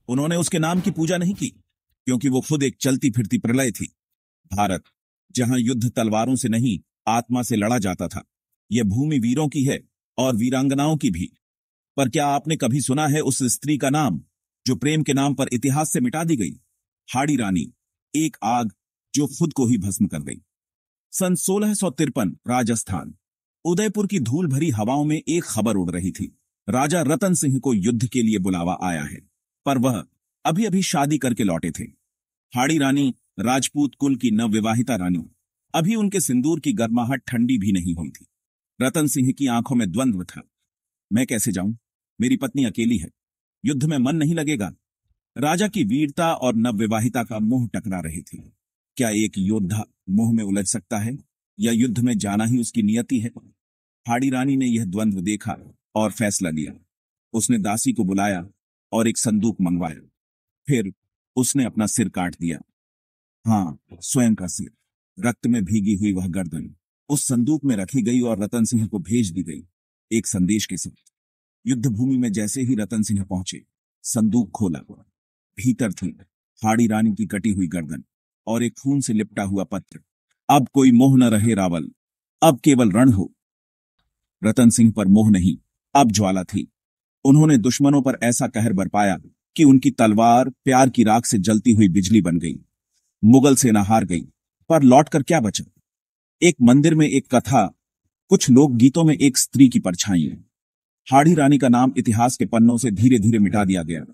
उन्होंने उसके नाम की पूजा नहीं की, क्योंकि वो खुद एक चलती फिरती प्रलय थी। भारत, जहां युद्ध तलवारों से नहीं आत्मा से लड़ा जाता था, यह भूमि वीरों की है और वीरांगनाओं की भी। पर क्या आपने कभी सुना है उस स्त्री का नाम जो प्रेम के नाम पर इतिहास से मिटा दी गई? हाड़ी रानी, एक आग जो खुद को ही भस्म कर गई। सन 1653, राजस्थान। उदयपुर की धूल भरी हवाओं में एक खबर उड़ रही थी। राजा रतन सिंह को युद्ध के लिए बुलावा आया है, पर वह अभी अभी शादी करके लौटे थे। हाड़ी रानी, राजपूत कुल की नवविवाहिता रानी, अभी उनके सिंदूर की गर्माहट ठंडी भी नहीं हुई थी। रतन सिंह की आंखों में द्वंद्व था। मैं कैसे जाऊं? मेरी पत्नी अकेली है, युद्ध में मन नहीं लगेगा। राजा की वीरता और नवविवाहिता का मोह टकरा रहे थे। क्या एक योद्धा मोह में उलझ सकता है, या युद्ध में जाना ही उसकी नियति है? हाड़ी रानी ने यह द्वंद्व देखा और फैसला लिया। उसने दासी को बुलाया और एक संदूक मंगवाया। फिर उसने अपना सिर काट दिया। हाँ, स्वयं का सिर, रक्त में भीगी हुई वह गर्दन उस संदूक में रखी गई और रतन सिंह को भेज दी गई, एक संदेश के साथ। युद्ध भूमि में जैसे ही रतन सिंह पहुंचे, संदूक खोला। भीतर थी हाड़ी रानी की कटी हुई गर्दन और एक खून से लिपटा हुआ पत्र। अब कोई मोह न रहे रावल, अब केवल रण हो। रतन सिंह पर मोह नहीं, अब ज्वाला थी। उन्होंने दुश्मनों पर ऐसा कहर बरपाया कि उनकी तलवार प्यार की राख से जलती हुई बिजली बन गई। मुगल सेना हार गई, पर लौटकर क्या बचा? एक मंदिर में एक कथा, कुछ लोक गीतों में एक स्त्री की परछाई। हाड़ी रानी का नाम इतिहास के पन्नों से धीरे धीरे मिटा दिया गया,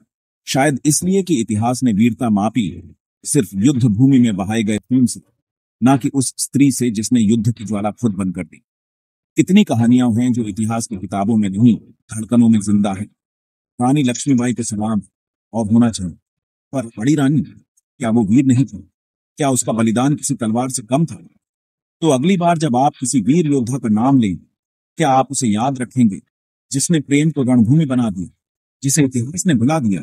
शायद इसलिए कि इतिहास ने वीरता मापी सिर्फ युद्ध भूमि में बहाए गए खून से, ना कि उस स्त्री से जिसने युद्ध की ज्वाला खुद बंद कर दी। कितनी कहानियां हैं जो इतिहास की किताबों में नहीं, धड़कनों में जिंदा है। रानी लक्ष्मीबाई के सलाम और होना चाहिए, पर हाड़ी रानी, क्या वो वीर नहीं थी? क्या उसका बलिदान किसी तलवार से कम था? तो अगली बार जब आप किसी वीर योद्धा का नाम लें, क्या आप उसे याद रखेंगे जिसने प्रेम को रणभूमि बना दिया, जिसे इतिहास ने भुला दिया,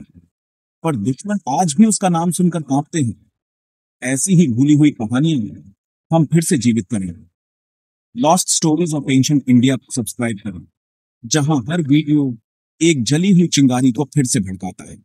पर दुश्मन आज भी उसका नाम सुनकर कांपते हैं? ऐसी ही भूली हुई कहानियां हम फिर से जीवित करें। Lost stories of ancient India को सब्सक्राइब करें, जहां हर वीडियो एक जली हुई चिंगारी को फिर से भड़काता है।